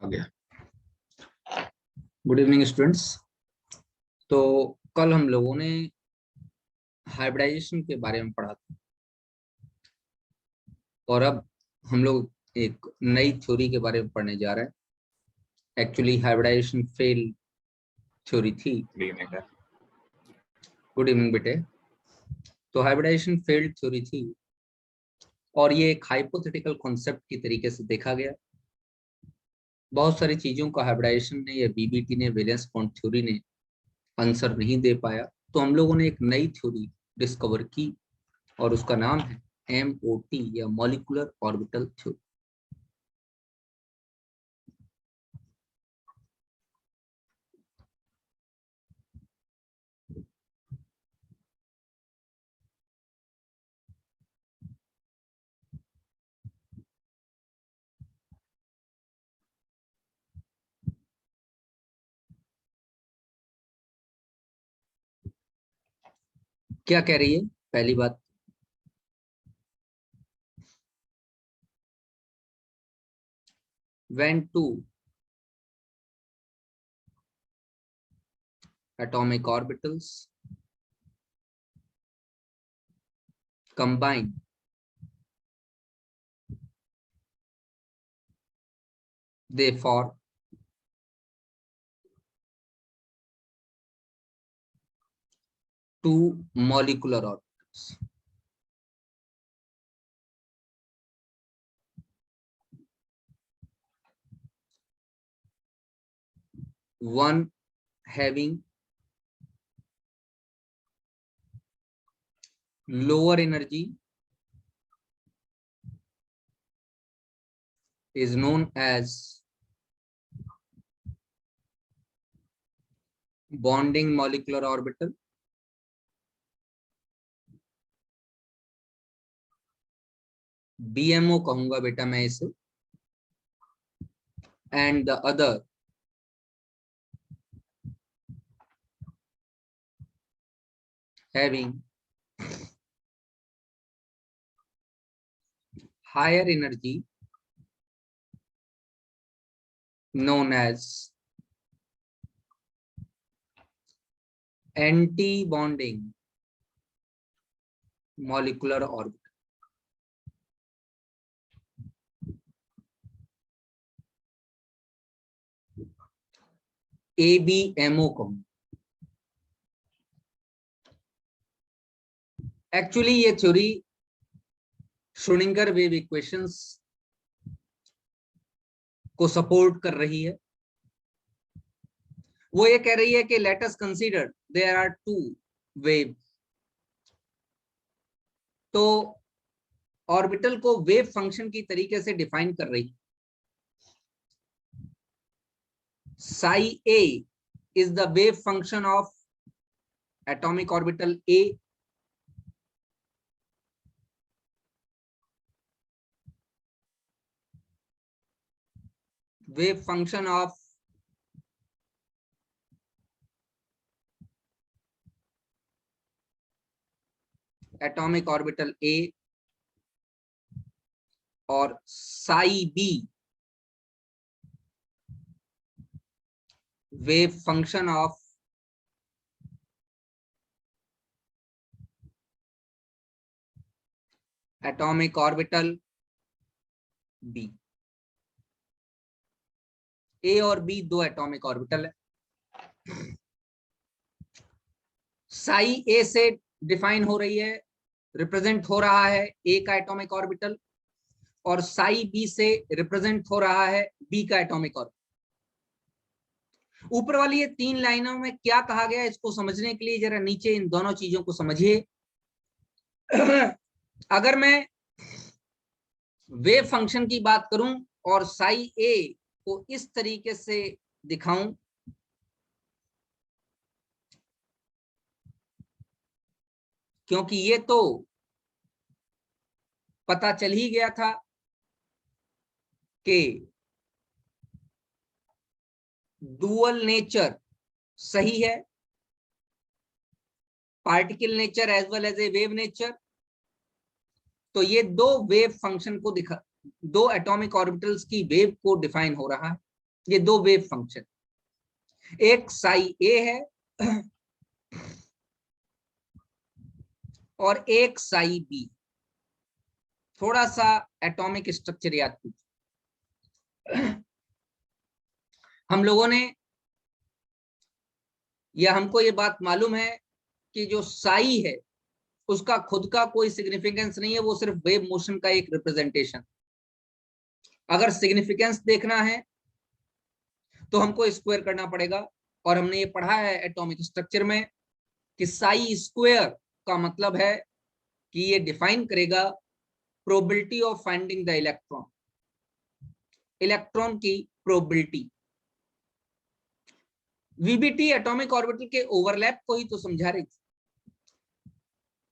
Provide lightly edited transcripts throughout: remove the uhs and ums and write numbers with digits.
आ गया। Good evening students. तो कल हम लोगों ने हाइब्रिडाइजेशन के बारे में पढ़ा था और अब हम लोग एक नई थ्योरी के बारे में पढ़ने जा रहे हैं। एक्चुअली हाइब्रिडाइजेशन फेल थ्योरी थी। गुड इवनिंग बेटे। तो हाइब्रिडाइजेशन फेल्ड थ्योरी थी और ये एक हाइपोथेटिकल कॉन्सेप्ट की तरीके से देखा गया। बहुत सारी चीजों का हाइब्रिडाइजेशन ने या बीबीटी ने, वैलेंस बॉन्ड थ्योरी ने आंसर नहीं दे पाया। तो हम लोगों ने एक नई थ्योरी डिस्कवर की और उसका नाम है MOT या मॉलिक्यूलर ऑर्बिटल थ्योरी। क्या कह रही है? पहली बात, when two atomic orbitals combine, they form two molecular orbitals. One having lower energy is known as bonding molecular orbital, BMO कहूंगा बेटा मैं इसे, and the other having higher energy known as anti-bonding molecular orbital. ABMO कहूंगा। Actually ये theory Schrodinger wave equations को support कर रही है। वो ये कह रही है कि let us consider there are two wave. तो ऑर्बिटल को वेव फंक्शन की तरीके से डिफाइन कर रही है। psi a is the wave function of atomic orbital A. Wave function of atomic orbital A और psi b wave function of atomic orbital B. A और B दो एटॉमिक ऑर्बिटल है। psi a से define हो रही है, represent हो रहा है A का एटॉमिक ऑर्बिटल, और psi b से रिप्रेजेंट हो रहा है B का एटॉमिक ऑर्बिटल। ऊपर वाली ये तीन लाइनों में क्या कहा गया, इसको समझने के लिए जरा नीचे इन दोनों चीजों को समझिए। अगर मैं वेव फंक्शन की बात करूं और psi a को इस तरीके से दिखाऊं, क्योंकि ये तो पता चल ही गया था कि डुअल नेचर सही है, particle nature as well as a wave nature. तो ये दो वेव फंक्शन को दिखा, दो एटॉमिक ऑर्बिटल्स की वेव को डिफाइन हो रहा है। ये दो वेव फंक्शन, एक साई ए है और एक साई बी। थोड़ा सा एटॉमिक स्ट्रक्चर याद कीजिए। हम लोगों ने, या हमको ये बात मालूम है कि जो साई है उसका खुद का कोई सिग्निफिकेंस नहीं है, वो सिर्फ वेव मोशन का एक रिप्रेजेंटेशन। अगर सिग्निफिकेंस देखना है तो हमको स्क्वायर करना पड़ेगा, और हमने ये पढ़ा है एटॉमिक स्ट्रक्चर में कि साई स्क्वायर का मतलब है कि ये डिफाइन करेगा probability of finding the electron, electron की प्रोबेबिलिटी। वीबीटी एटॉमिक ऑर्बिटल के ओवरलैप को ही तो समझा रही थी।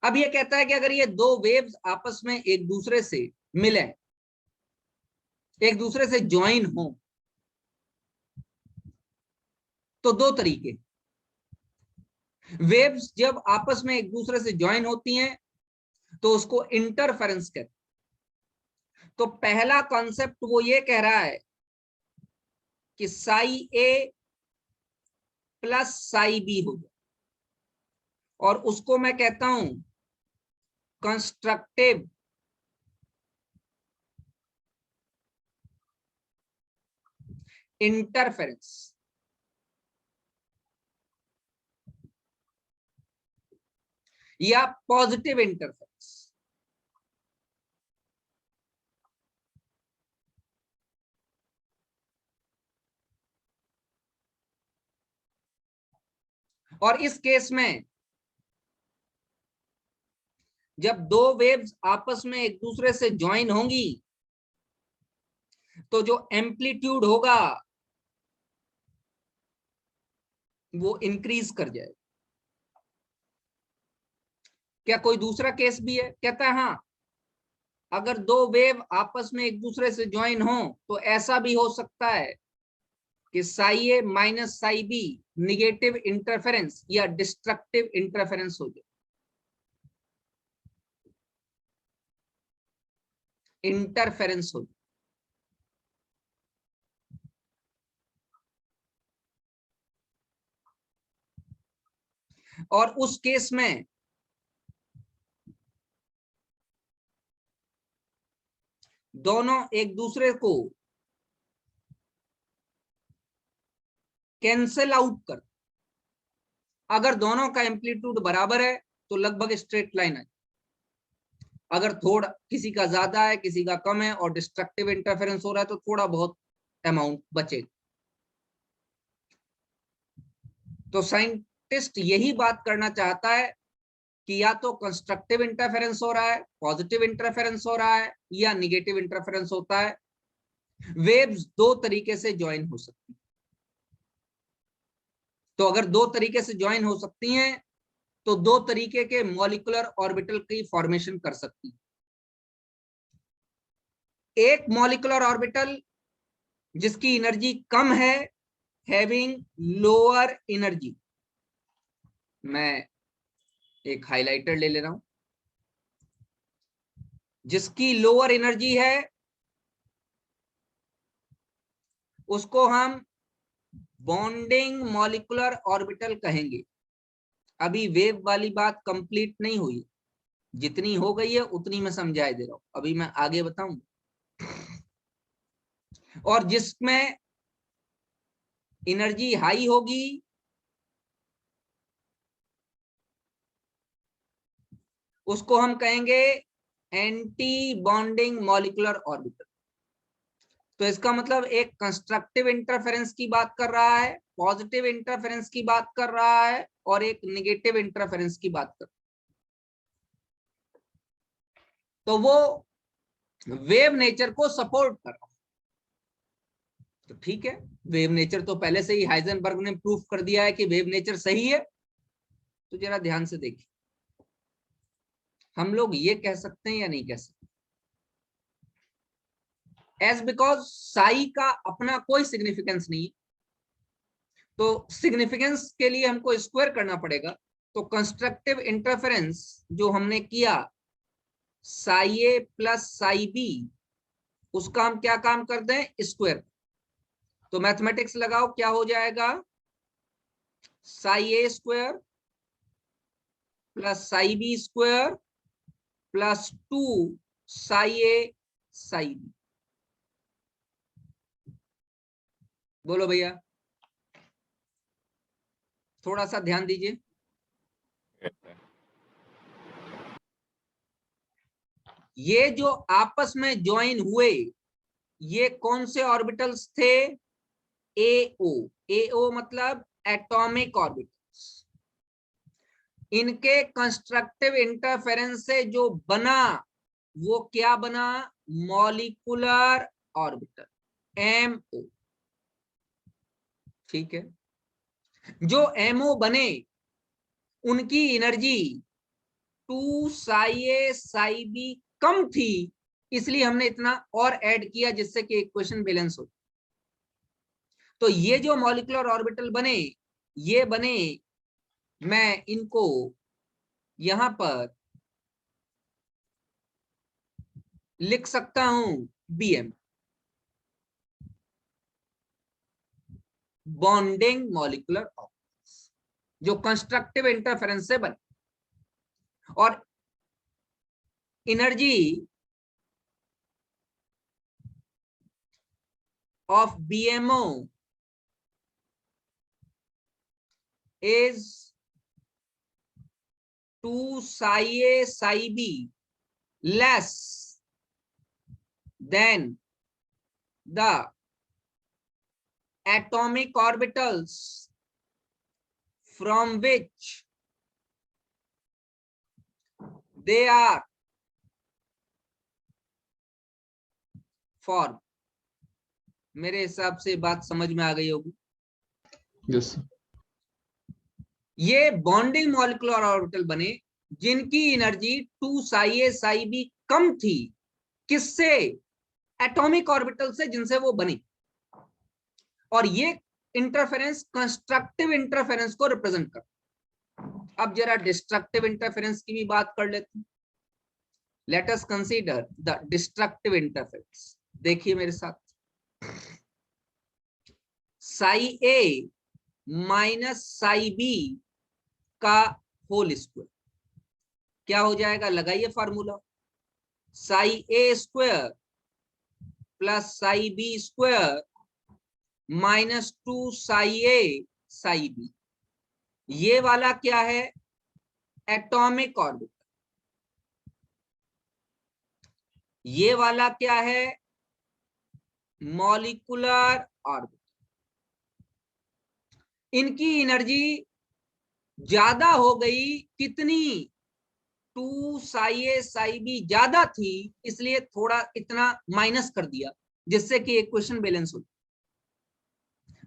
अब ये कहता है कि अगर ये दो वेव्स आपस में एक दूसरे से मिले, एक दूसरे से ज्वाइन हो, तो दो तरीके। वेव्स जब आपस में एक दूसरे से ज्वाइन होती हैं तो उसको इंटरफेरेंस कहते हैं। तो पहला कॉन्सेप्ट वो ये कह रहा है कि साई ए प्लस साई बी हो जाए, और उसको मैं कहता हूं कंस्ट्रक्टिव इंटरफेरेंस या पॉजिटिव इंटरफेरेंस। और इस केस में जब दो वेव्स आपस में एक दूसरे से ज्वाइन होंगी तो जो एम्पलीट्यूड होगा वो इंक्रीज कर जाएगा। क्या कोई दूसरा केस भी है? कहता है हाँ, अगर दो वेव आपस में एक दूसरे से ज्वाइन हो तो ऐसा भी हो सकता है कि psi A minus psi B negative interference या डिस्ट्रक्टिव इंटरफेरेंस हो जाए। इंटरफेरेंस हो जाए। और उस केस में दोनों एक दूसरे को कैंसल आउट कर, अगर दोनों का एम्पलीट्यूड बराबर है तो लगभग स्ट्रेट लाइन है। अगर थोड़ा किसी का ज्यादा है किसी का कम है और डिस्ट्रक्टिव इंटरफेरेंस हो रहा है तो थोड़ा बहुत अमाउंट बचेगा। तो साइंटिस्ट यही बात करना चाहता है कि या तो कंस्ट्रक्टिव इंटरफेरेंस हो रहा है, पॉजिटिव इंटरफेरेंस हो रहा है, या निगेटिव इंटरफेरेंस होता है। वेव्स दो तरीके से ज्वाइन हो सकती। तो अगर दो तरीके से ज्वाइन हो सकती हैं तो दो तरीके के मॉलिक्यूलर ऑर्बिटल की फॉर्मेशन कर सकती। एक मॉलिक्यूलर ऑर्बिटल जिसकी एनर्जी कम है, हैविंग लोअर एनर्जी। मैं एक हाइलाइटर ले ले रहा हूं। जिसकी लोअर एनर्जी है उसको हम बॉन्डिंग मॉलिक्यूलर ऑर्बिटल कहेंगे। अभी वेव वाली बात कंप्लीट नहीं हुई, जितनी हो गई है उतनी मैं समझाई दे रहा हूं, अभी मैं आगे बताऊंगा। और जिसमें एनर्जी हाई होगी उसको हम कहेंगे एंटी बॉन्डिंग मॉलिक्यूलर ऑर्बिटल। तो इसका मतलब एक कंस्ट्रक्टिव इंटरफेरेंस की बात कर रहा है, पॉजिटिव इंटरफेरेंस की बात कर रहा है, और एक नेगेटिव इंटरफेरेंस की बात कर रहा है। तो वो वेव नेचर को सपोर्ट कर रहा है। तो ठीक है, वेव नेचर तो पहले से ही हाइजेनबर्ग ने प्रूफ कर दिया है कि वेव नेचर सही है। तो जरा ध्यान से देखिए, हम लोग ये कह सकते हैं या नहीं कह सकते, एज बिकॉज साई का अपना कोई सिग्निफिकेंस नहीं है, तो सिग्निफिकेंस के लिए हमको स्क्वायर करना पड़ेगा। तो कंस्ट्रक्टिव इंटरफेरेंस जो हमने किया साई ए प्लस साई बी, उसका हम क्या काम कर दें? स्क्वायर। तो मैथमेटिक्स लगाओ, क्या हो जाएगा, psi A square plus psi B square plus 2 psi A psi B. बोलो भैया, थोड़ा सा ध्यान दीजिए। ये जो आपस में ज्वाइन हुए, ये कौन से ऑर्बिटल्स थे, एओ। एओ मतलब एटॉमिक ऑर्बिटल्स। इनके कंस्ट्रक्टिव इंटरफेरेंस से जो बना वो क्या बना, मॉलिक्यूलर ऑर्बिटल, एमओ। ठीक है, जो एमओ बने उनकी energy 2 psi A psi B कम थी, इसलिए हमने इतना और ऐड किया जिससे कि इक्वेशन बैलेंस हो। तो ये जो मॉलिक्यूलर ऑर्बिटल बने, ये बने, मैं इनको यहां पर लिख सकता हूं बीएम, बॉन्डिंग मॉलिक्यूलर ऑर्बिटल्स, जो कंस्ट्रक्टिव इंटरफेरेंस से बने। और energy of BMO is 2 psi A psi B less than the atomic orbitals from which they are formed। मेरे हिसाब से बात समझ में आ गई होगी। यस। ये बॉन्डिंग मॉलिक्यूलर ऑर्बिटल बने जिनकी energy 2 psi A psi B कम थी, किससे, एटॉमिक ऑर्बिटल से जिनसे वो बनी। और ये इंटरफेरेंस कंस्ट्रक्टिव इंटरफेरेंस को रिप्रेजेंट कर। अब जरा डिस्ट्रक्टिव इंटरफेरेंस की भी बात कर लेते हैं। Let us consider the destructive interference. देखिए मेरे साथ, psi A minus psi B का होल स्क्वायर क्या हो जाएगा, लगाइए formula, psi A square plus psi B square minus 2 psi A psi B. ये वाला क्या है, एटॉमिक ऑर्बिटल। ये वाला क्या है, मॉलिक्यूलर ऑर्बिटल। इनकी एनर्जी ज्यादा हो गई, कितनी, 2 साई ए साई बी ज्यादा थी, इसलिए थोड़ा इतना माइनस कर दिया जिससे कि इक्वेशन बैलेंस हो।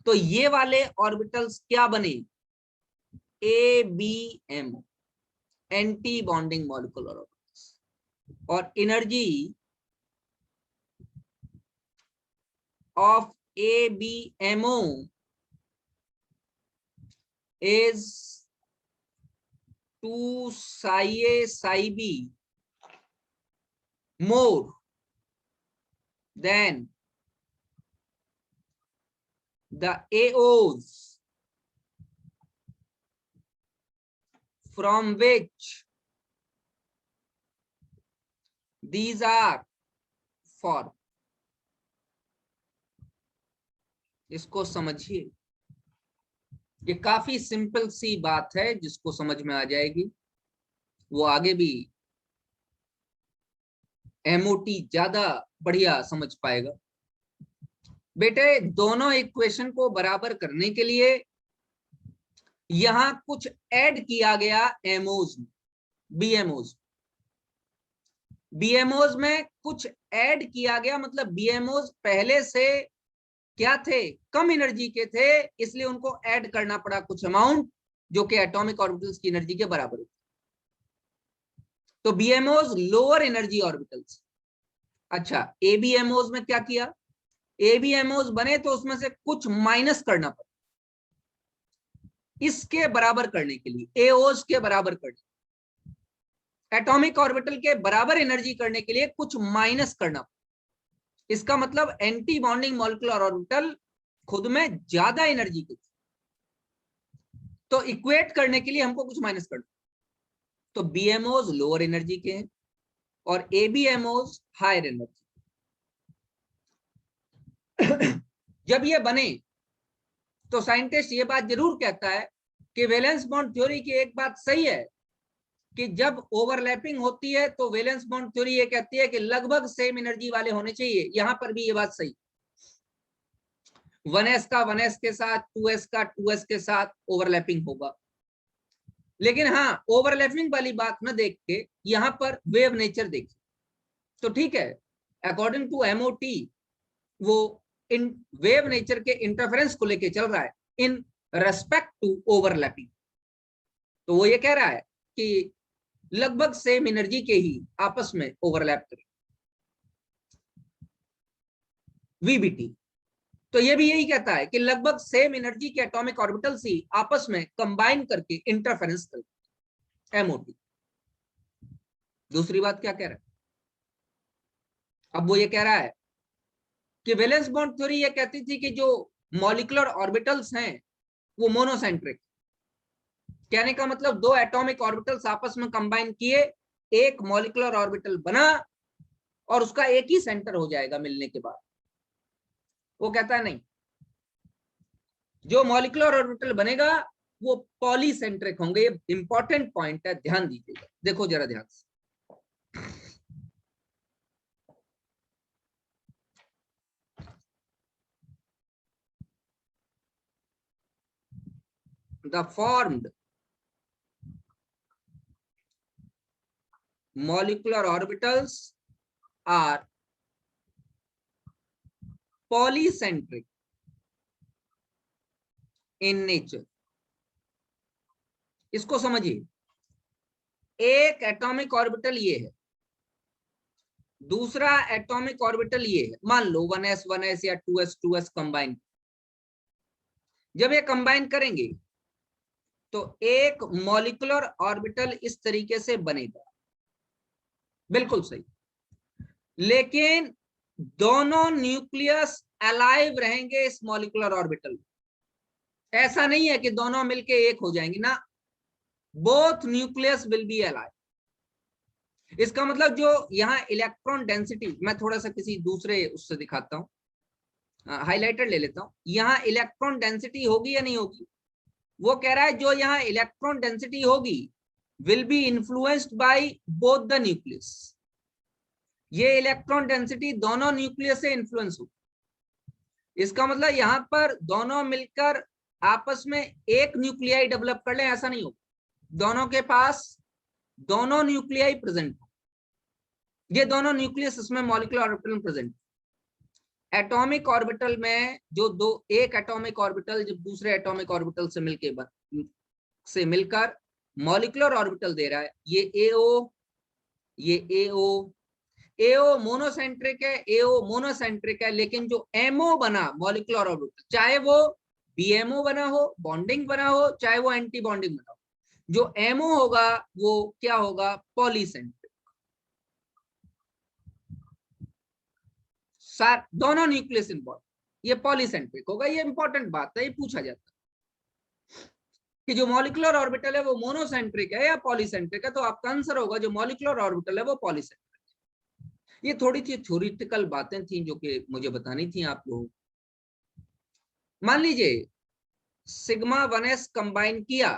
तो ये वाले ऑर्बिटल्स क्या बने, A B M, anti bonding molecular orbitals. और energy of A B MO is 2 psi A psi B more than the AOs from which these are formed। इसको समझिए, ये काफी सिंपल सी बात है, जिसको समझ में आ जाएगी वो आगे भी एमओटी ज्यादा बढ़िया समझ पाएगा। बेटे, दोनों इक्वेशन को बराबर करने के लिए यहां कुछ ऐड किया गया एमओज, बीएमओज। बीएमओज में कुछ ऐड किया गया, मतलब बीएमओज पहले से क्या थे, कम एनर्जी के थे, इसलिए उनको ऐड करना पड़ा कुछ अमाउंट जो कि एटॉमिक ऑर्बिटल्स की एनर्जी के बराबर है। तो बीएमओज लोअर एनर्जी ऑर्बिटल्स। अच्छा, एबीएमओज में क्या किया, एबीएमओज बने तो उसमें से कुछ माइनस करना पड़ा इसके बराबर करने के लिए, एओज के बराबर करने, एटॉमिक ऑर्बिटल के बराबर एनर्जी करने के लिए कुछ माइनस करना पड़ा। इसका मतलब एंटी बॉन्डिंग मॉलिक्यूलर ऑर्बिटल खुद में ज्यादा एनर्जी की, तो इक्वेट करने के लिए हमको कुछ माइनस करना, तो बीएमओज लोअर एनर्जी के हैं और एबीएमओज हायर एनर्जी। जब ये बने तो साइंटिस्ट ये बात जरूर कहता है कि वैलेंस बॉन्ड थ्योरी की एक बात सही है कि जब ओवरलैपिंग होती है तो वैलेंस बॉन्ड थ्योरी ये कहती है कि लगभग सेम एनर्जी वाले होने चाहिए। यहां पर भी ये बात सही, 1s का 1s के साथ, 2s का 2s के साथ ओवरलैपिंग होगा। लेकिन हाँ, ओवरलैपिंग वाली बात न देख के यहां पर वेव नेचर देखिए तो ठीक है, अकॉर्डिंग टू एमओटी वो इन वेव नेचर के इंटरफेरेंस को लेके चल रहा है इन रेस्पेक्ट टू ओवरलैपिंग। तो वो ये कह रहा है कि लगभग सेम एनर्जी के ही आपस में ओवरलैप करें, वीबीटी। तो ये भी यही कहता है कि लगभग सेम एनर्जी के एटॉमिक ऑर्बिटल्स ही आपस में कंबाइन करके इंटरफेरेंस करें, एमओटी। दूसरी बात क्या कह रहा है, अब वो ये कह रहा है कि वैलेंस बॉन्ड थ्योरी ये कहती थी कि जो मॉलिक्यूलर ऑर्बिटल्स हैं वो मोनोसेंट्रिक, कहने का मतलब दो एटॉमिक ऑर्बिटल्स आपस में कंबाइन किए, एक मॉलिक्यूलर ऑर्बिटल बना और उसका एक ही सेंटर हो जाएगा मिलने के बाद। वो कहता है नहीं, जो मॉलिक्यूलर ऑर्बिटल बनेगा वो पॉलीसेंट्रिक होंगे। ये इंपॉर्टेंट पॉइंट है, ध्यान दीजिएगा, देखो जरा ध्यान से। The formed molecular orbitals are polycentric in nature। इसको समझिए, एक एटॉमिक ऑर्बिटल ये है, दूसरा एटॉमिक ऑर्बिटल ये है, मान लो 1s 1s या 2s 2s कंबाइन। जब ये कंबाइन करेंगे तो एक मॉलिक्यूलर ऑर्बिटल इस तरीके से बनेगा, बिल्कुल सही। लेकिन दोनों न्यूक्लियस अलाइव रहेंगे इस मॉलिक्यूलर ऑर्बिटल। ऐसा नहीं है कि दोनों मिलके एक हो जाएंगे ना, both nucleus will be alive. इसका मतलब जो यहाँ इलेक्ट्रॉन डेंसिटी, मैं थोड़ा सा किसी दूसरे उससे दिखाता हूँ, हाइलाइटर ले लेता हूँ। यहाँ इलेक्ट्रॉन डेंसिटी होगी या नहीं होगी, वो कह रहा है जो यहाँ इलेक्ट्रॉन डेंसिटी होगी will be influenced by both the nucleus. ये इलेक्ट्रॉन डेंसिटी दोनों न्यूक्लियस से इन्फ्लुएंस होगी। इसका मतलब यहाँ पर दोनों मिलकर आपस में एक न्यूक्लियाई डेवलप कर लें, ऐसा नहीं होगा। दोनों के पास दोनों न्यूक्लियाई प्रेजेंट हो, ये दोनों न्यूक्लियस इसमें मॉलिक्यूलर ऑर्बिटल में प्रेजेंट। एटॉमिक ऑर्बिटल में जो दो, एक एटॉमिक ऑर्बिटल जब दूसरे एटॉमिक ऑर्बिटल से मिलकर मॉलिक्यूलर ऑर्बिटल दे रहा है, ये एओ, ये एओ, एओ मोनोसेंट्रिक है, एओ मोनोसेंट्रिक है। लेकिन जो एमओ बना मॉलिक्यूलर ऑर्बिटल, चाहे वो बीएमओ बना हो, बॉन्डिंग बना हो, चाहे वो एंटी बॉन्डिंग बना हो, जो एमओ होगा वो क्या होगा, पॉलीसेंट्रिक। दोनों न्यूक्लियस इन्वॉल्व, ये पॉलीसेंट्रिक होगा। ये इंपॉर्टेंट बात है, ये पूछा जाता है कि जो मॉलिक्यूलर ऑर्बिटल है वो मोनोसेंट्रिक है या पॉलीसेंट्रिक है, तो आपका आंसर होगा जो मॉलिक्यूलर ऑर्बिटल है वो पॉलीसेंट्रिक। ये थोड़ी सी थ्योरेटिकल बातें थी जो कि मुझे बतानी थी आप लोगों को। मान लीजिए सिग्मा 1s कंबाइन किया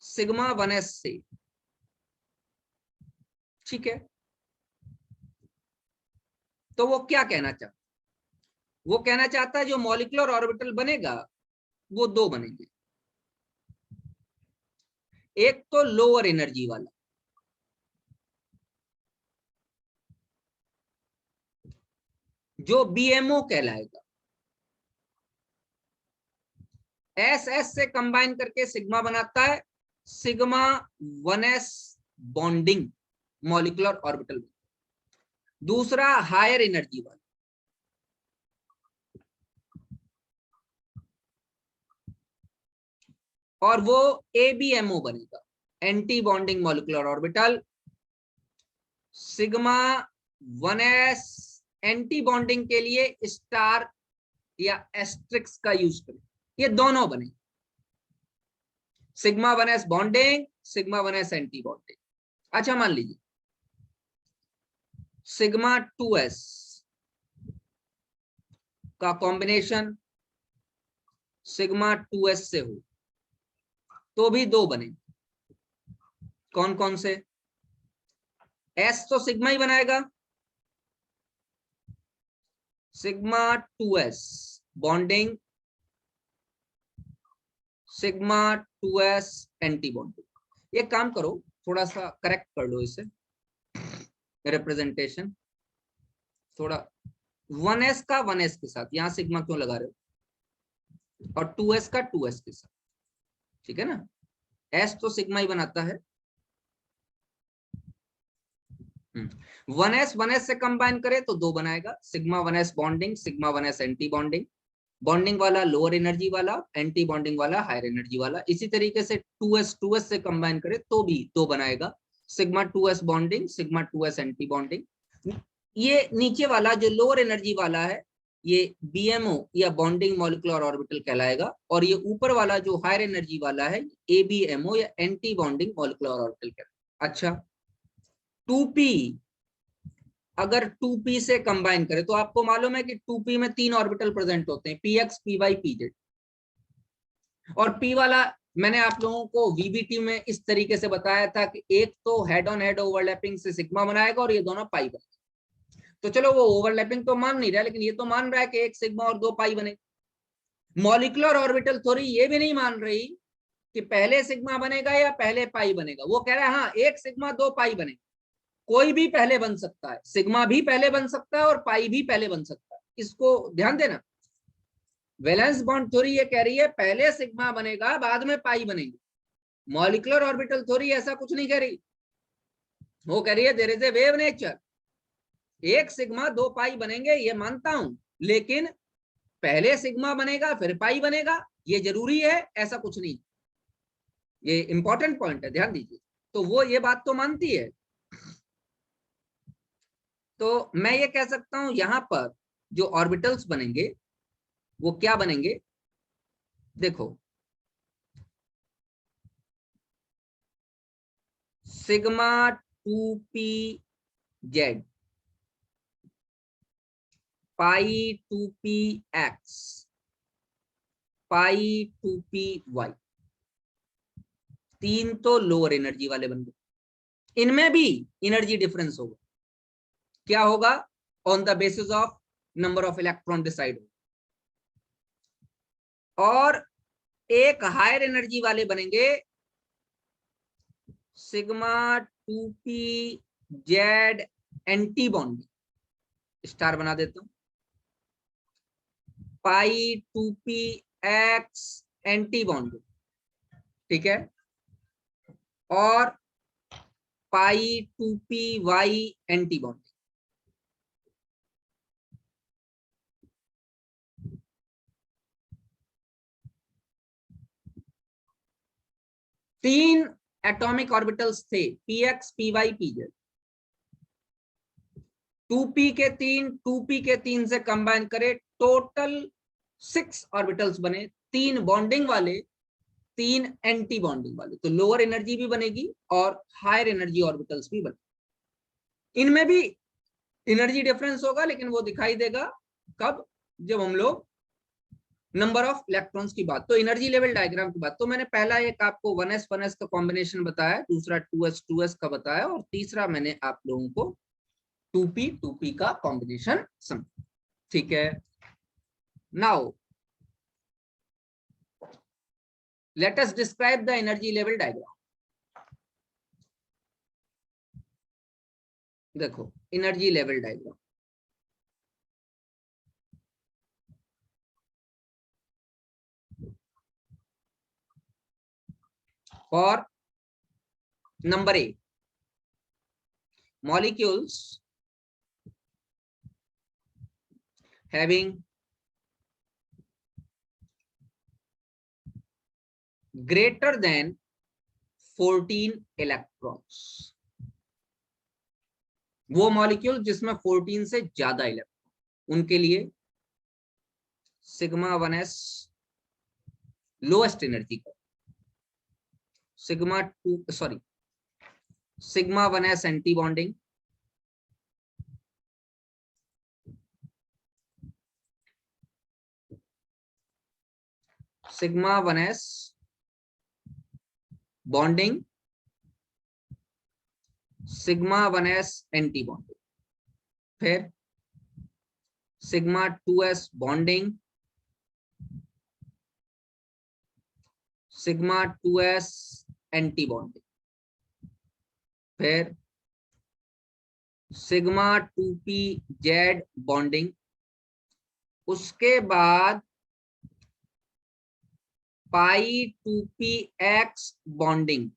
सिग्मा 1s से, ठीक है, तो वो क्या कहना चाहता, वो कहना चाहता है जो मॉलिक्यूलर ऑर्बिटल बनेगा वो दो बनेंगे, एक तो लोअर एनर्जी वाला, जो बीएमओ कहलाएगा, एस एस से कंबाइन करके सिग्मा बनाता है, sigma 1s bonding molecular orbital. दूसरा हायर एनर्जी वाला, और वो एबीएमओ बनेगा, anti bonding molecular orbital. Sigma 1s anti bonding के लिए स्टार या एस्ट्रिक्स का यूज करें, ये दोनों बने, sigma 1s bonding, sigma 1s anti bonding. अच्छा मान लीजिए सिग्मा 2s का कॉम्बिनेशन सिग्मा 2s से हो तो भी दो बने, कौन कौन से? s तो सिग्मा ही बनाएगा, sigma 2s bonding, sigma 2s anti bonding. ये काम करो, थोड़ा सा करेक्ट कर लो इसे, रिप्रेजेंटेशन थोड़ा 1s का 1s के साथ, यहां सिग्मा क्यों लगा रहे हो, और 2s का 2s के साथ, ठीक है ना। s तो सिग्मा ही बनाता है, 1s से कंबाइन करे तो दो बनाएगा, sigma 1s bonding, sigma 1s anti bonding, bonding वाला लोअर एनर्जी वाला, एंटी बॉन्डिंग वाला हायर एनर्जी वाला। इसी तरीके से 2s से कंबाइन करे तो भी दो बनाएगा, sigma 2s bonding, sigma 2s anti bonding. ये नीचे वाला जो लोअर एनर्जी वाला है ये BMO या बॉन्डिंग मॉलिक्यूलर ऑर्बिटल कहलाएगा, और ये ऊपर वाला जो हायर एनर्जी वाला है ABMO या एंटी बॉन्डिंग मॉलिक्यूलर ऑर्बिटल कहलाएगा। अच्छा 2p अगर 2p से कंबाइन करें तो आपको मालूम है कि 2p में 3 ऑर्बिटल प्रेजेंट होते हैं, px py pz, और p वाला मैंने आप लोगों को VBT में इस तरीके से बताया था कि एक तो हेड ऑन हेड ओवरलैपिंग से सिग्मा बनाएगा और ये दोनों पाई बनेगा। तो चलो वो ओवरलैपिंग तो मान नहीं रहा, लेकिन ये तो मान रहा है कि एक सिग्मा और दो पाई बनेगा। मॉलिक्यूलर ऑर्बिटल थ्योरी ये भी नहीं मान रही कि पहले सिग्मा बनेगा या पहले पाई बनेगा, वो कह रहा है हाँ एक सिग्मा दो पाई बनेगा, कोई भी पहले बन सकता है, सिग्मा भी पहले बन सकता है और पाई भी पहले बन सकता है, इसको ध्यान देना। वैलेंस बॉन्ड थ्योरी ये कह रही है पहले सिग्मा बनेगा बाद में पाई बनेगी, मॉलिक्यूलर ऑर्बिटल थ्योरी ऐसा कुछ नहीं कह रही, वो कह रही है there is a wave nature, एक सिग्मा दो पाई बनेंगे ये मानता हूं, लेकिन पहले सिग्मा बनेगा फिर पाई बनेगा ये जरूरी है ऐसा कुछ नहीं, ये इंपॉर्टेंट पॉइंट है, ध्यान दीजिए। तो वो ये बात तो मानती है, तो मैं ये कह सकता हूं यहां पर जो ऑर्बिटल्स बनेंगे वो क्या बनेंगे, देखो सिग्मा 2p z, पाई 2px, पाई 2py, तीन तो लोअर एनर्जी वाले बन गए। इनमें भी एनर्जी डिफरेंस होगा, क्या होगा, on the basis of number of electron decide होगा, और एक हायर एनर्जी वाले बनेंगे sigma 2p z anti bonding, star बना देता हूं, पाई 2px एंटी बॉन्डिंग, ठीक है, और पाई 2py एंटी बॉन्डिंग। तीन एटॉमिक ऑर्बिटल्स थे, px py pz, 2p के तीन, 2p के तीन से कंबाइन करे टोटल 6 ऑर्बिटल्स बने, तीन बॉन्डिंग वाले तीन एंटी बॉन्डिंग वाले, तो लोअर एनर्जी भी बनेगी और हायर एनर्जी ऑर्बिटल्स भी बने। इनमें भी एनर्जी डिफरेंस होगा, लेकिन वो दिखाई देगा कब, जब हम लोग नंबर ऑफ इलेक्ट्रॉन्स की बात, तो एनर्जी लेवल डायग्राम की बात। तो मैंने पहला एक आपको 1s का कॉम्बिनेशन बताया, दूसरा 2s का बताया, और तीसरा मैंने आप लोगों को 2p का कॉम्बिनेशन समझा, ठीक है। Now let us describe the energy level diagram. देखो energy level diagram, for number A, molecules having greater than 14 electrons, वो मॉलिक्यूल जिसमें 14 से ज्यादा इलेक्ट्रॉन, उनके लिए सिग्मा 1s लोएस्ट एनर्जी का, sigma 1s anti bonding, sigma 1s bonding, sigma 1s anti bonding, फिर sigma 2s bonding, sigma 2s anti bonding, फिर sigma 2pz bonding, उसके बाद पाई 2px बॉन्डिंग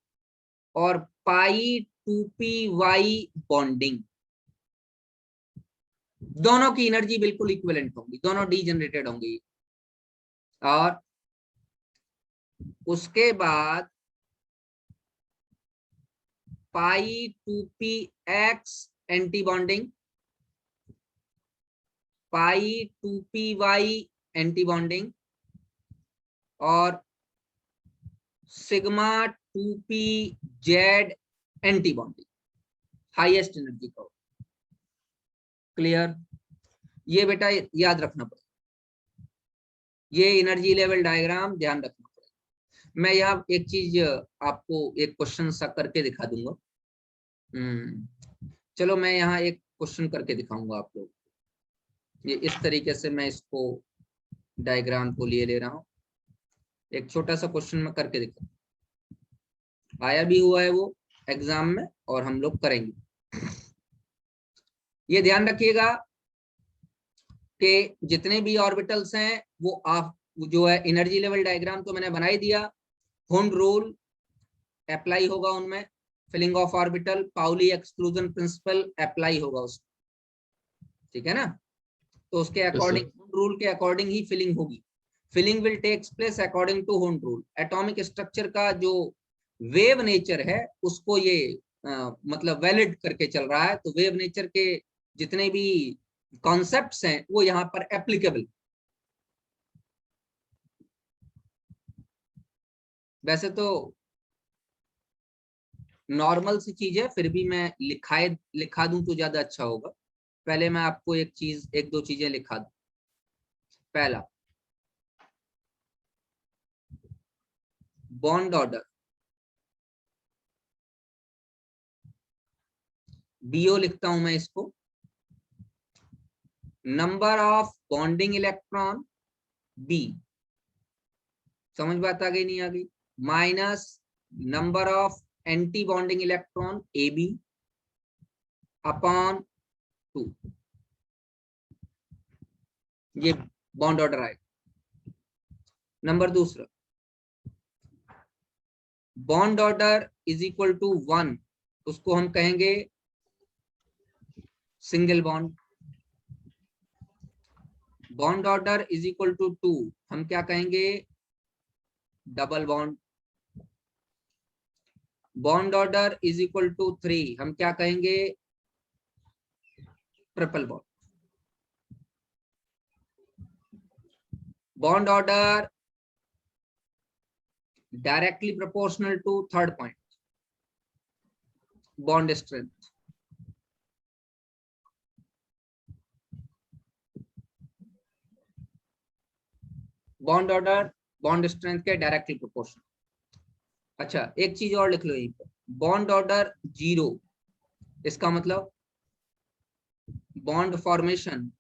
और पाई 2py बॉन्डिंग। दोनों की एनर्जी बिल्कुल इक्विवेलेंट होंगी, दोनों डीजनरेटेड होंगी। और उसके बाद पाई 2px एंटी बॉन्डिंग, पाई 2py एंटी बॉन्डिंग और sigma 2pz anti bonding, highest energy का। क्लियर? ये बेटा याद रखना पड़ेगा, ये एनर्जी लेवल डायग्राम ध्यान रखना पड़ेगा। मैं यहाँ एक चीज आपको एक क्वेश्चन सा करके दिखा दूंगा। चलो मैं यहाँ एक क्वेश्चन करके दिखाऊंगा आप लोग। ये इस तरीके से मैं इसको डायग्राम को लिए ले रहा हूँ। एक छोटा सा क्वेश्चन मैं करके दिखा, आया भी हुआ है वो एग्जाम में और हम लोग करेंगे। ये ध्यान रखिएगा कि जितने भी ऑर्बिटल्स हैं वो आप जो है एनर्जी लेवल डायग्राम तो मैंने बना ही दिया, होन रूल अप्लाई होगा उनमें, filling of orbital, Pauli exclusion principle apply होगा उसमें, ठीक है ना। तो उसके अकॉर्डिंग, होन रूल के अकॉर्डिंग ही फिलिंग होगी। Filling will takes place according to Hund rule. Atomic structure का जो वेव नेचर है उसको ये मतलब वैलिड करके चल रहा है। तो वेव नेचर के जितने भी कॉन्सेप्ट्स हैं वो यहाँ पर एप्लीकेबल। वैसे तो नॉर्मल सी चीज है, फिर भी मैं लिखा दूं तो ज्यादा अच्छा होगा। पहले मैं आपको एक दो चीजें लिखा दूं। पहला, बॉन्ड ऑर्डर, बीओ लिखता हूं मैं इसको, number of bonding electron B, समझ बात आ गई नहीं आ गई, minus number of anti bonding electron A B upon 2। ये बॉन्ड ऑर्डर आएगा। नंबर दूसरा, bond order is equal to 1, उसको हम कहेंगे single bond. Bond order is equal to 2 हम क्या कहेंगे, double bond. Bond order is equal to 3 हम क्या कहेंगे, triple bond. Bond order directly proportional to third point, bond strength. Bond order bond strength के डायरेक्टली प्रोपोर्शनल। अच्छा एक चीज और लिख लो यहीं पर, बॉन्ड ऑर्डर 0, इसका मतलब bond formation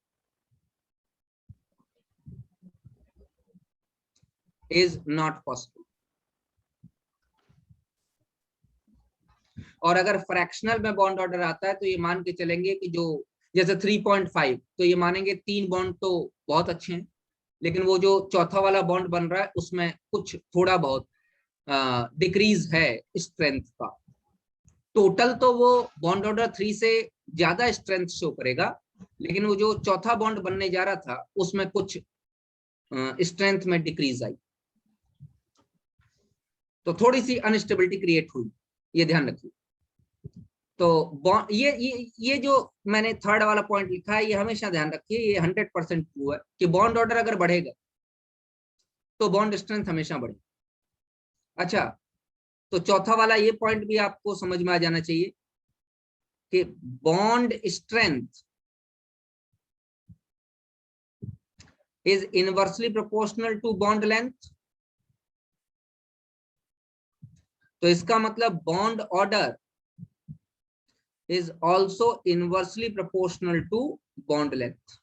is not possible. और अगर फ्रैक्शनल में बॉन्ड ऑर्डर आता है तो ये मान के चलेंगे कि जो जैसे 3.5, तो ये मानेंगे 3 बॉन्ड तो बहुत अच्छे हैं, लेकिन वो जो चौथा वाला बॉन्ड बन रहा है उसमें कुछ थोड़ा बहुत डिक्रीज है स्ट्रेंथ का। टोटल तो वो बॉन्ड ऑर्डर 3 से ज्यादा स्ट्रेंथ शो करेगा, लेकिन वो जो चौथा बॉन्ड बनने जा रहा था उसमें कुछ स्ट्रेंथ में डिक्रीज आई, तो थोड़ी सी अनस्टेबिलिटी क्रिएट हुई, ये ध्यान रखिए। तो ये जो मैंने थर्ड वाला पॉइंट लिखा है, ये हमेशा ध्यान रखिए, ये 100% ट्रू है कि बॉन्ड ऑर्डर अगर बढ़ेगा तो बॉन्ड स्ट्रेंथ हमेशा बढ़ेगी। अच्छा, तो चौथा वाला ये पॉइंट भी आपको समझ में आ जाना चाहिए कि bond strength is inversely proportional to bond length. तो इसका मतलब बॉन्ड ऑर्डर is also inversely proportional to bond length।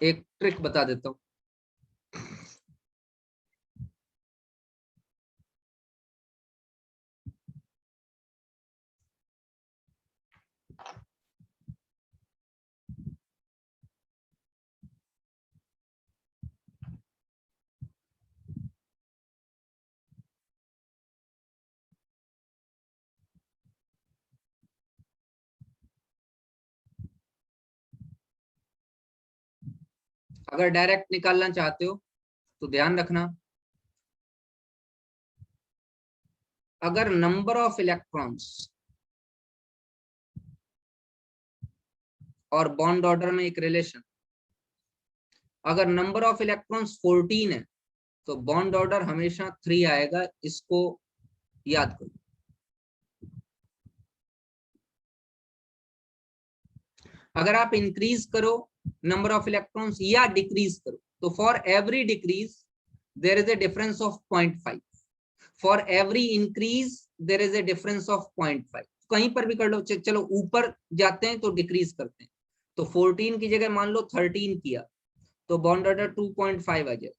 एक ट्रिक बता देता हूं, अगर डायरेक्ट निकालना चाहते हो तो ध्यान रखना, अगर नंबर ऑफ इलेक्ट्रॉन्स और बॉन्ड ऑर्डर में एक रिलेशन, अगर नंबर ऑफ इलेक्ट्रॉन्स 14 है तो बॉन्ड ऑर्डर हमेशा 3 आएगा, इसको याद करो। अगर आप इंक्रीज करो नंबर ऑफ इलेक्ट्रॉन्स या डिक्रीज करो तो for every decrease there is A difference of 0.5, for every increase their is A difference of 0.5। कहीं पर भी कर लो, चलो ऊपर जाते हैं तो डिक्रीज करते हैं, तो 14 की जगह मान लो 13 किया तो बॉन्ड ऑर्डर 2.5 आ जाए।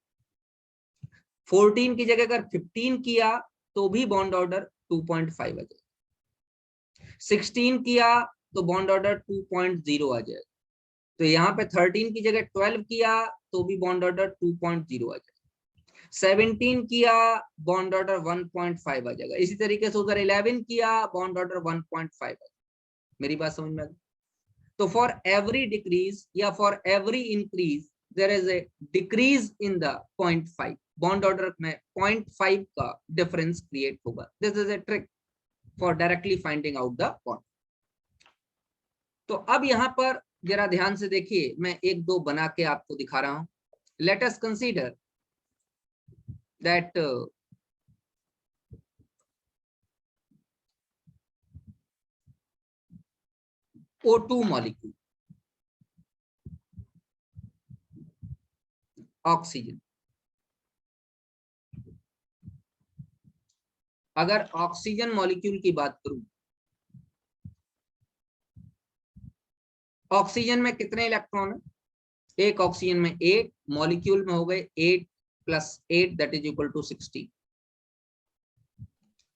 14 की जगह अगर 15 किया तो भी बॉन्ड ऑर्डर 2.5 आ जाए। 16 किया तो बॉन्ड ऑर्डर 2.0 आ जाए। तो यहाँ पे 13 की जगह 12 किया तो भी बॉन्ड ऑर्डर 2.0 आ जाएगा। 17 किया बॉन्ड ऑर्डर 1.5 आ जाएगा। इसी तरीके से उधर 11 किया बॉन्ड ऑर्डर 1.5 आ जाएगा। मेरी बात समझ में आ गई? तो फॉर एवरी डिक्रीज या for every increase their is A decrease in the 0.5, bond order में 0.5 का डिफरेंस क्रिएट होगा। This is a trick for directly finding out the bond. तो अब यहाँ पर जरा ध्यान से देखिए, मैं एक दो बना के आपको दिखा रहा हूं। Late us consider that O2 molecule, oxygen. अगर ऑक्सीजन मॉलिक्यूल की बात करूं, ऑक्सीजन में कितने इलेक्ट्रॉन है? एक ऑक्सीजन में 8, मॉलिक्यूल में हो गए 8 + 8 that is equal to 16।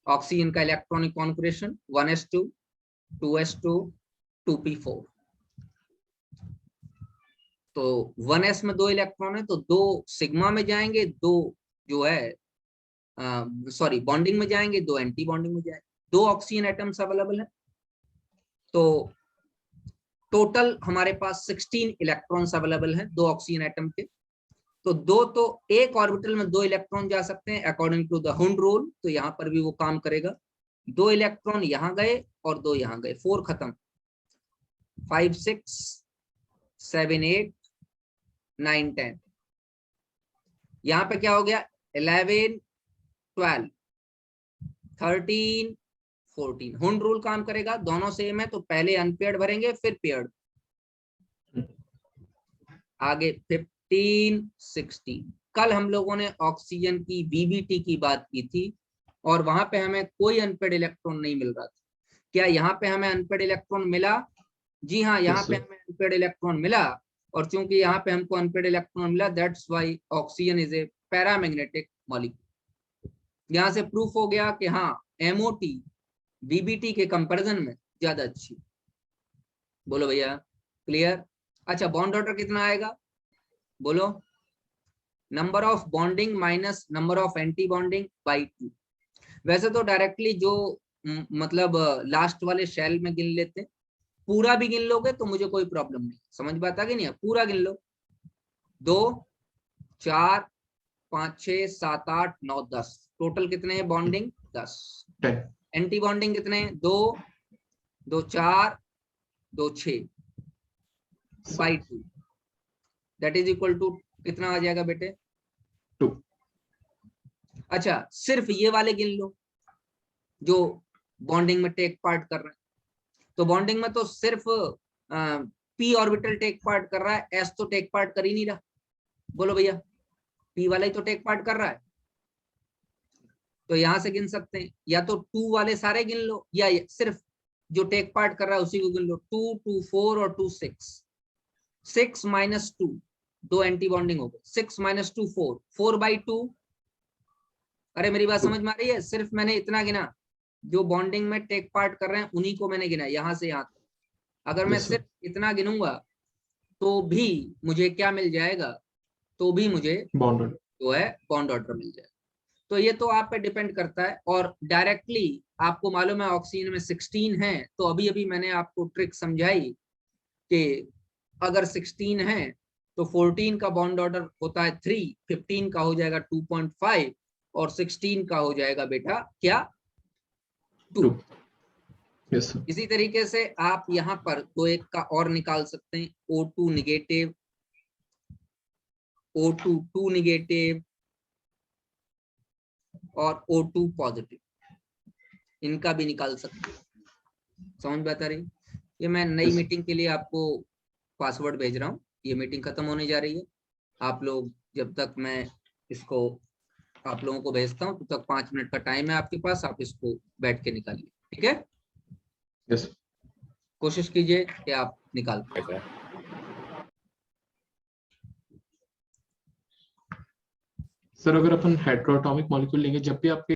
Oxygen का electronic configuration 1s2 2s2 2p4। तो 1s में 2 इलेक्ट्रॉन है तो 2 सिग्मा में जाएंगे, 2 जो है सॉरी बॉन्डिंग में जाएंगे, 2 एंटी बॉन्डिंग में जाएंगे। 2 ऑक्सीजन एटम्स अवेलेबल है, तो टोटल हमारे पास 16 इलेक्ट्रॉन्स अवेलेबल हैं 2 ऑक्सीजन एटम के। तो एक ऑर्बिटल में 2 इलेक्ट्रॉन जा सकते हैं according to the Hund rule. तो यहाँ पर भी वो काम करेगा। 2 इलेक्ट्रॉन यहाँ गए और 2 यहाँ गए, 4 खत्म। 5 6 7 8 9 10। यहाँ पे क्या हो गया? 11 12 13 14। हुंड रूल काम करेगा, दोनों सेम है तो पहले अनपेयर्ड भरेंगे फिर पेयर्ड। आगे 15 16। कल हम लोगों ने ऑक्सीजन की बीबीटी की बात की थी और वहां पे हमें कोई अनपेयर्ड इलेक्ट्रॉन नहीं मिल रहा था। क्या यहाँ पे हमें अनपेयर्ड इलेक्ट्रॉन मिला? जी हाँ, यहाँ पे हमें अनपेयर्ड इलेक्ट्रॉन मिला। और चूंकि यहाँ पे हमको अनपेयर्ड इलेक्ट्रॉन मिला, that's why oxygen is a paramagnetic molecule. यहाँ से प्रूफ हो गया कि हाँ, एमओटी बीबीटी के कंपैरिजन में ज्यादा अच्छी। बोलो भैया, क्लियर? अच्छा, बॉन्ड ऑर्डर कितना आएगा बोलो? Number of bonding minus number of anti bonding by 2। वैसे तो डायरेक्टली जो मतलब लास्ट वाले शेल में गिन लेते हैं, पूरा भी गिन लोगे तो मुझे कोई प्रॉब्लम नहीं। समझ में आता कि नहीं? पूरा गिन लो। 2 4 5 6 7 8 9 10, टोटल कितने हैं बॉन्डिंग? 10 10 एंटी बॉन्डिंग कितने 2 2 4 2 6 by 2 that is equal to कितना आ जाएगा बेटे 2। अच्छा सिर्फ ये वाले गिन लो जो बॉन्डिंग में टेक पार्ट कर रहे हैं। तो बॉन्डिंग में तो सिर्फ पी ऑर्बिटल टेक पार्ट कर रहा है, एस तो टेक पार्ट कर ही नहीं रहा। बोलो भैया पी वाला ही तो टेक पार्ट कर रहा है, तो यहां से गिन सकते हैं। या तो 2 वाले सारे गिन लो या सिर्फ जो टेक पार्ट कर रहा है उसी को गिन लो। 2 2 4 और 2 6 6 माइनस 2 दो एंटी बॉन्डिंग हो गए। 6 माइनस 2 4 4 बाई 2। अरे मेरी बात समझ में आ रही है? सिर्फ मैंने इतना गिना जो बॉन्डिंग में टेक पार्ट कर रहे हैं उन्हीं को मैंने गिना यहां से यहां तक। अगर मैं सिर्फ इतना गिनूंगा तो भी मुझे क्या मिल जाएगा, तो भी मुझे बॉन्ड जो है बॉन्ड ऑर्डर मिल जाएगा। तो ये तो आप पे डिपेंड करता है। और डायरेक्टली आपको मालूम है ऑक्सीजन में 16 है, तो अभी अभी मैंने आपको ट्रिक समझाई कि अगर 16 है तो 14 का बॉन्ड ऑर्डर होता है 3, 15 का हो जाएगा 2.5 और 16 का हो जाएगा बेटा क्या 2। Yes sir. इसी तरीके से आप यहाँ पर तो एक का और निकाल सकते हैं, O2 निगेटिव, O2 2 निगेटिव और O2 पॉजिटिव, इनका भी निकाल सकते हैं। समझ में आता रही? ये मैं नई मीटिंग के लिए आपको पासवर्ड भेज रहा हूँ। ये मीटिंग खत्म होने जा रही है। आप लोग जब तक मैं इसको आप लोगों को भेजता हूँ तब तक 5 मिनट का टाइम है आपके पास, आप इसको बैठ के निकालिए, ठीक है? यस कोशिश कीजिए कि आप निकाल पाए। सर अगर अपन हेट्रोएटॉमिक मॉलिक्यूल लेंगे, जब भी आपके